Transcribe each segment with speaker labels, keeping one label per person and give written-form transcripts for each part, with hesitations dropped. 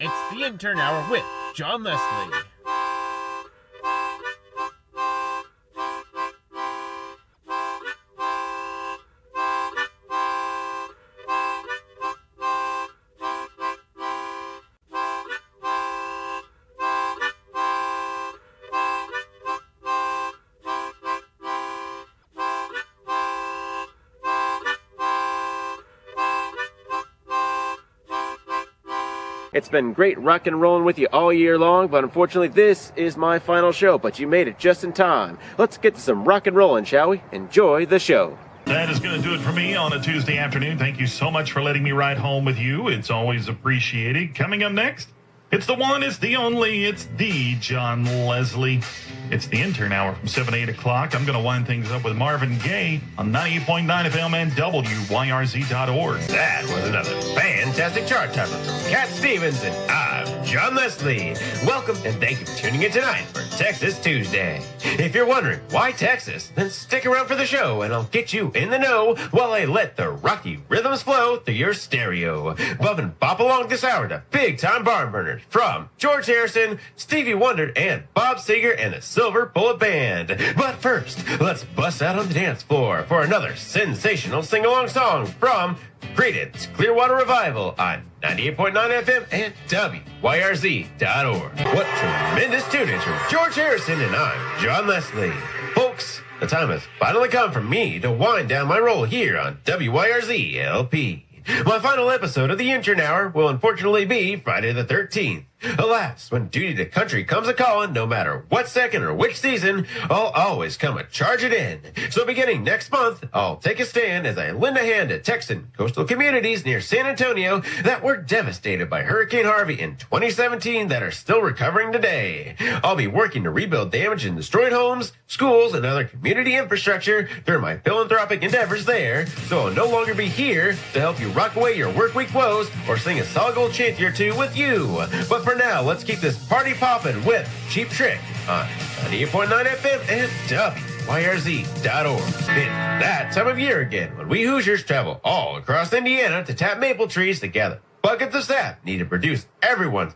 Speaker 1: It's the Intern Hour with John Leslie.
Speaker 2: It's been great rock and rolling with you all year long, but unfortunately this is my final show, but you made it just in time. Let's get to some rock and rolling, shall we? Enjoy the show.
Speaker 3: That is going to do it for me on a Tuesday afternoon. Thank you so much for letting me ride home with you. It's always appreciated. Coming up next, it's the one, it's the only, it's the John Leslie. It's the Intern Hour from 7 to 8 o'clock. I'm going to wind things up with Marvin Gaye on 98.9 FM and WYRZ.org.
Speaker 4: That was another fantastic chart topper from Cat Stevens, and I'm John Leslie. Welcome and thank you for tuning in tonight for Texas Tuesday. If you're wondering why Texas, then stick around for the show and I'll get you in the know while I let the rocky rhythms flow through your stereo. Bump and bop along this hour to big time barn burners from George Harrison, Stevie Wonder, and Bob Seger and the Silver Bullet Band. But first, let's bust out on the dance floor for another sensational sing-along song from Creedence Clearwater Revival on 98.9 FM and WYRZ.org. What tremendous tunage from George Harrison, and I'm John Leslie. Folks, the time has finally come for me to wind down my role here on WYRZ LP. My final episode of the Intern Hour will unfortunately be Friday the 13th. Alas, when duty to country comes a-calling, no matter what second or which season, I'll always come a-charging in. So beginning next month, I'll take a stand as I lend a hand to Texan coastal communities near San Antonio that were devastated by Hurricane Harvey in 2017 that are still recovering today. I'll be working to rebuild damaged and destroyed homes, schools, and other community infrastructure through my philanthropic endeavors there, so I'll no longer be here to help you rock away your work week woes or sing a solid gold chanty or two with you. But for now, let's keep this party poppin' with Cheap Trick on 98.9 FM and WYRZ.org. It's that time of year again when we Hoosiers travel all across Indiana to tap maple trees to gather buckets of sap needed to produce everyone's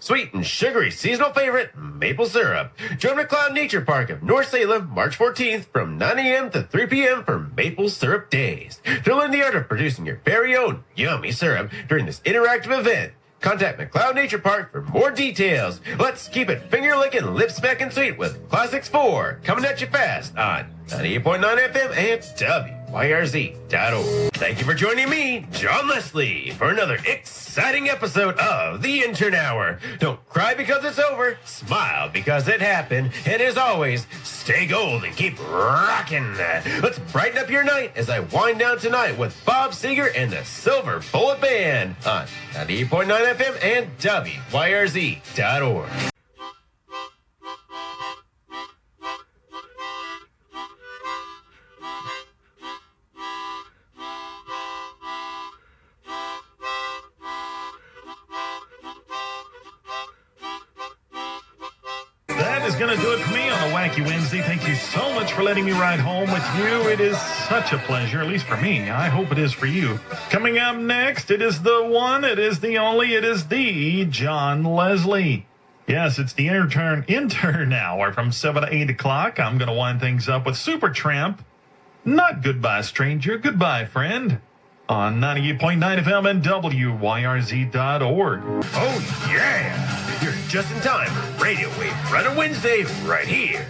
Speaker 4: sweet and sugary seasonal favorite, maple syrup. Join McLeod Nature Park of North Salem, March 14th from 9 a.m. to 3 p.m. for Maple Syrup Days. To learn the art of producing your very own yummy syrup during this interactive event, contact McLeod Nature Park for more details. Let's keep it finger-licking, lip-smacking sweet with Classics 4 coming at you fast on 98.9 FM and WYRZ.org. Thank you for joining me, John Leslie, for another exciting episode of the Intern Hour. Don't cry because it's over, smile because it happened, and as always, stay gold and keep rocking. Let's brighten up your night as I wind down tonight with Bob Seger and the Silver Bullet Band on 98.9 FM and WYRZ.org.
Speaker 3: That is going to do it for me on a Wacky Wednesday. Thank you so much for letting me ride home with you. It is such a pleasure, at least for me. I hope it is for you. Coming up next, it is the one, it is the only, it is the John Leslie. Yes, it's the Intern Hour from 7 to 8 o'clock. I'm going to wind things up with Supertramp. Not Goodbye Stranger, Goodbye Friend on 98.9 FM and WYRZ.org.
Speaker 4: Oh, yeah! You're just in time for Radio Wave Runner Wednesday right here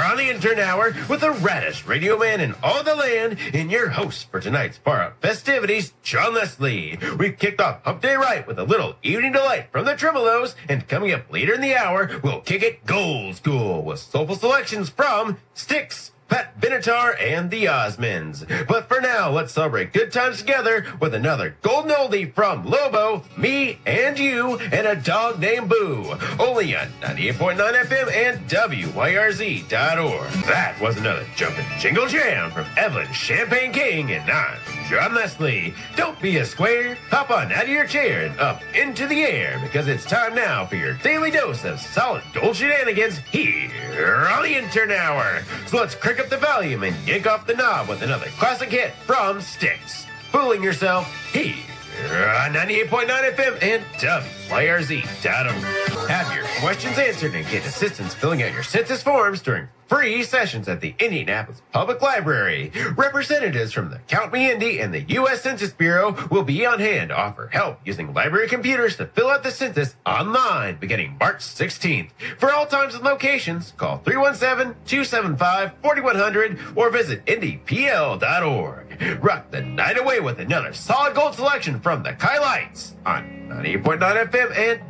Speaker 4: on the Intern Hour with the raddest radio man in all the land and your host for tonight's bar festivities, John Leslie. We've kicked off Hump Day right with a little evening delight from the Tremolos, and coming up later in the hour, we'll kick it gold school with soulful selections from Styx, Pat Benatar, and the Osmonds. But for now, let's celebrate good times together with another golden oldie from Lobo, me, and you, and a dog named Boo. Only on 98.9 FM and WYRZ.org. That was another jumpin' jingle jam from Evelyn Champagne King, and I'm John Leslie. Don't be a square. Hop on out of your chair and up into the air, because it's time now for your daily dose of solid gold shenanigans here on the Intern Hour. So let's crank up the volume and yank off the knob with another classic hit from Styx. Fooling yourself here on 98.9 FM and WYRZ.org. Have your questions answered and get assistance filling out your census forms during free sessions at the Indianapolis Public Library. Representatives from the Count Me Indy and the U.S. Census Bureau will be on hand to offer help using library computers to fill out the census online beginning March 16th. For all times and locations, call 317-275-4100 or visit indypl.org. Rock the night away with another solid gold selection from the Kylites on 98.9 FM and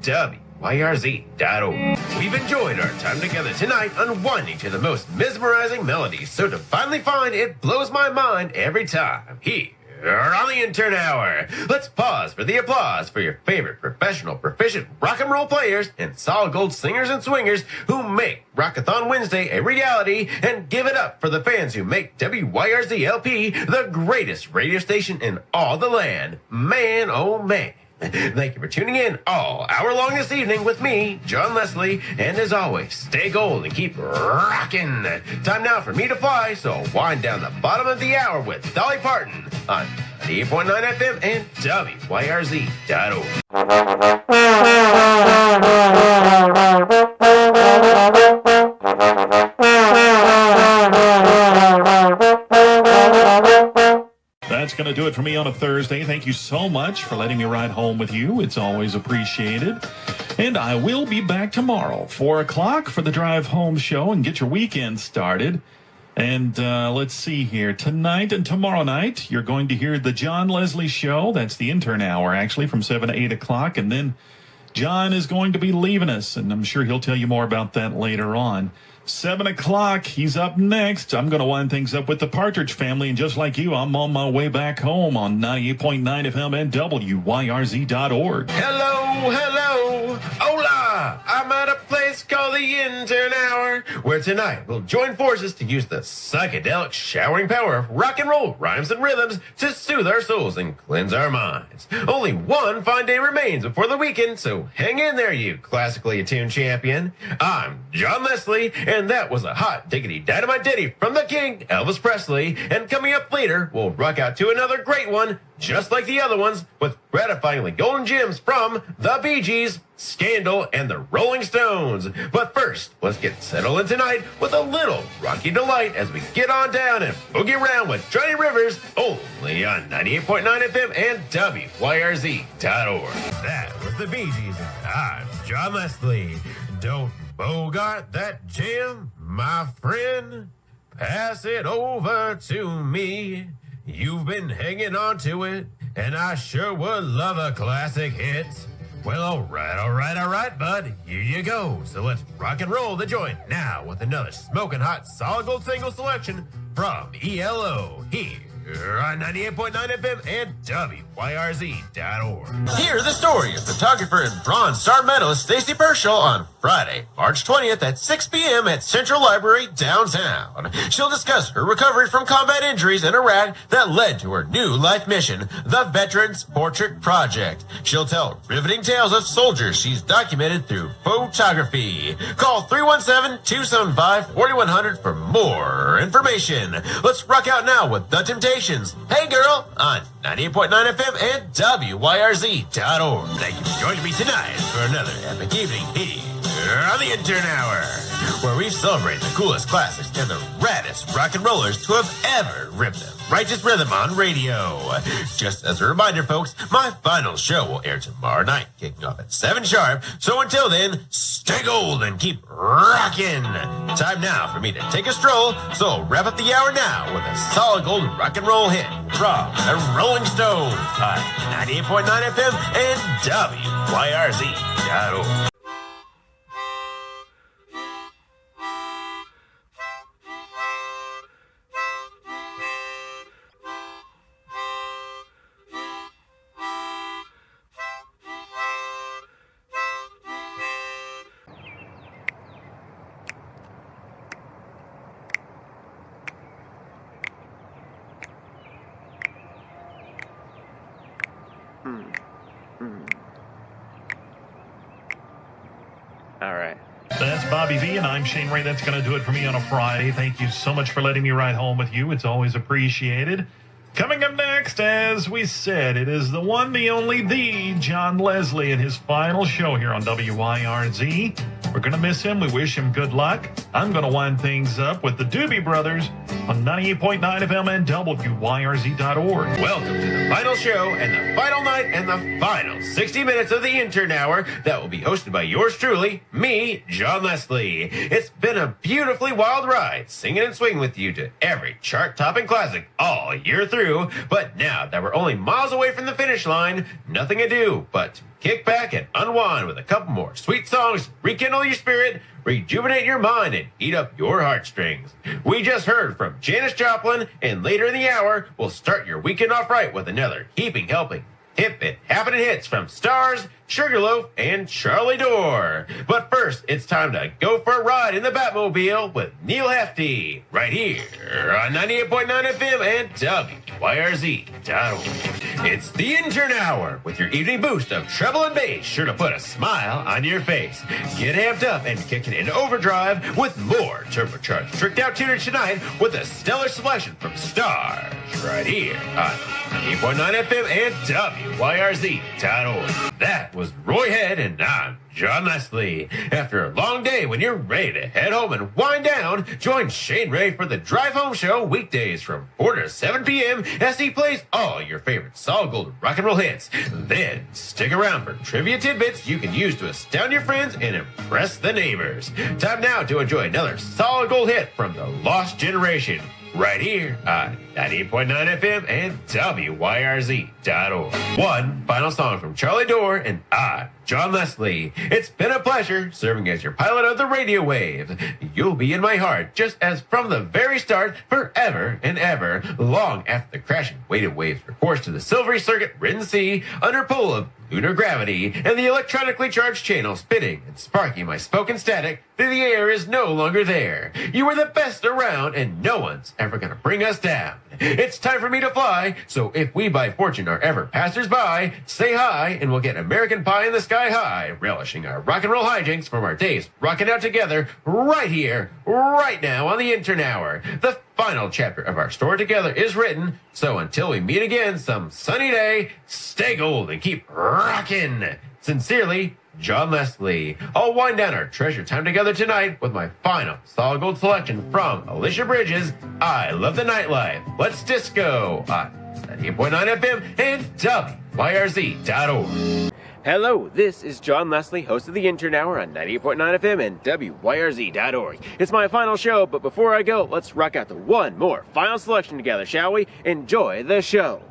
Speaker 4: WYRZ.org. We've enjoyed our time together tonight unwinding to the most mesmerizing melodies, so to finally find it blows my mind every time here on the Intern Hour. Let's pause for the applause for your favorite professional, proficient rock and roll players and solid gold singers and swingers who make Rockathon Wednesday a reality, and give it up for the fans who make WYRZ LP the greatest radio station in all the land. Man, oh man. Thank you for tuning in all hour long this evening with me, John Leslie, and as always, stay gold and keep rocking. Time now for me to fly, so I'll wind down the bottom of the hour with Dolly Parton on 98.9 FM and WYRZ.org.
Speaker 3: That's going to do it for me on a Thursday. Thank you so much for letting me ride home with you. It's always appreciated. And I will be back tomorrow, 4 o'clock, for the Drive Home show and get your weekend started. And let's see here. Tonight and tomorrow night, you're going to hear the John Leslie Show. That's the Intern Hour, actually, from 7 to 8 o'clock. And then John is going to be leaving us, and I'm sure he'll tell you more about that later on. 7 o'clock, he's up next. I'm going to wind things up with the Partridge Family, and just like you, I'm on my way back home on 98.9 FM and WYRZ.org.
Speaker 4: Hello, hola! I'm at a place called the Intern Hour, where tonight we'll join forces to use the psychedelic showering power of rock and roll rhymes and rhythms to soothe our souls and cleanse our minds. Only one fine day remains before the weekend, so hang in there, you classically attuned champion. I'm John Leslie, and that was a hot diggity dynamite ditty from the king, Elvis Presley. And coming up later, we'll rock out to another great one, just like the other ones, with gratifyingly golden gems from the Bee Gees, Scandal, and the Rolling Stones. But first, let's get settled in tonight with a little rocky delight as we get on down and boogie around with Johnny Rivers, only on 98.9 FM and WYRZ.org. That was the Bee Gees, and I'm John Leslie. Don't bogart that jam, my friend. Pass it over to me. You've been hanging on to it, and I sure would love a classic hit. Well, all right, bud. Here you go. So let's rock and roll the joint now with another smoking hot solid gold single selection from ELO here on 98.9 FM and WYRZ.org. Hear the story of photographer and Bronze Star medalist Stacy Burchell on Friday, March 20th at 6 p.m. at Central Library downtown. She'll discuss her recovery from combat injuries in Iraq that led to her new life mission, the Veterans Portrait Project. She'll tell riveting tales of soldiers she's documented through photography. Call 317-275-4100 for more information. Let's rock out now with The Temptations, Hey Girl, on 98.9 FM and WYRZ.org. Thank you for joining me tonight for another epic evening here on the Intern Hour, where we celebrate the coolest classics and the raddest rock and rollers to have ever ripped the righteous rhythm on radio. Just as a reminder, folks, my final show will air tomorrow night, kicking off at 7 sharp. So until then, stay gold and keep rocking. Time now for me to take a stroll, so I'll wrap up the hour now with a solid gold rock and roll hit from the Rolling Stones on 98.9 FM and WYRZ.org.
Speaker 2: All right.
Speaker 3: That's Bobby V, and I'm Shane Ray. That's going to do it for me on a Friday. Thank you so much for letting me ride home with you. It's always appreciated. Coming up next, as we said, it is the one, the only, the John Leslie and his final show here on WYRZ. We're going to miss him. We wish him good luck. I'm going to wind things up with the Doobie Brothers on 98.9 FM and WYRZ.org.
Speaker 4: Welcome to the final show and the final night and the final 60 minutes of the Intern Hour that will be hosted by yours truly, me, John Leslie. It's been a beautifully wild ride, singing and swinging with you to every chart-topping classic all year through. But now that we're only miles away from the finish line, nothing to do but kick back and unwind with a couple more sweet songs, rekindle your spirit, rejuvenate your mind, and heat up your heartstrings. We just heard from Janis Joplin, and later in the hour, we'll start your weekend off right with another heaping helping hip and happening hits from Stars, Sugarloaf, and Charlie Dore. But first, it's time to go for a ride in the Batmobile with Neil Hefti, right here on 98.9 FM and WYRZ.org. It's the Intern Hour with your evening boost of treble and bass, sure to put a smile on your face. Get amped up and kick it into overdrive with more turbocharged tricked out tuner tonight with a stellar selection from Stars, right here on 98.9 FM and WYRZ.org. That was Roy Head, and I'm John Leslie. After a long day, when you're ready to head home and wind down, join Shane Ray for the Drive Home Show weekdays from 4 to 7 p.m. as he plays all your favorite solid gold rock and roll hits. Then stick around for trivia tidbits you can use to astound your friends and impress the neighbors. Time now to enjoy another solid gold hit from the Lost Generation, right here on 98.9 FM and WYRZ.org. One final song from Charlie Dore and I, John Leslie. It's been a pleasure serving as your pilot of the radio wave. You'll be in my heart just as from the very start, forever and ever, long after the crashing weighted waves were forced to the silvery circuit ridden sea under pull of lunar gravity, and the electronically charged channel spinning and sparking my spoken static through the air is no longer there. You were the best around, and no one's ever gonna bring us down. It's time for me to fly, so if we by fortune are ever passers-by, say hi, and we'll get American pie in the sky high, relishing our rock and roll hijinks from our days rocking out together right here, right now on the Intern Hour. The final chapter of our story together is written, so until we meet again some sunny day, stay gold and keep rockin'. Sincerely, John Leslie. I'll wind down our treasure time together tonight with my final solid gold selection from Alicia Bridges, I Love the Nightlife. Let's disco on 98.9 FM and WYRZ.org.
Speaker 2: Hello, this is John Leslie, host of the Intern Hour on 98.9 FM and WYRZ.org. It's my final show, but before I go, let's rock out the one more final selection together, shall we? Enjoy the show.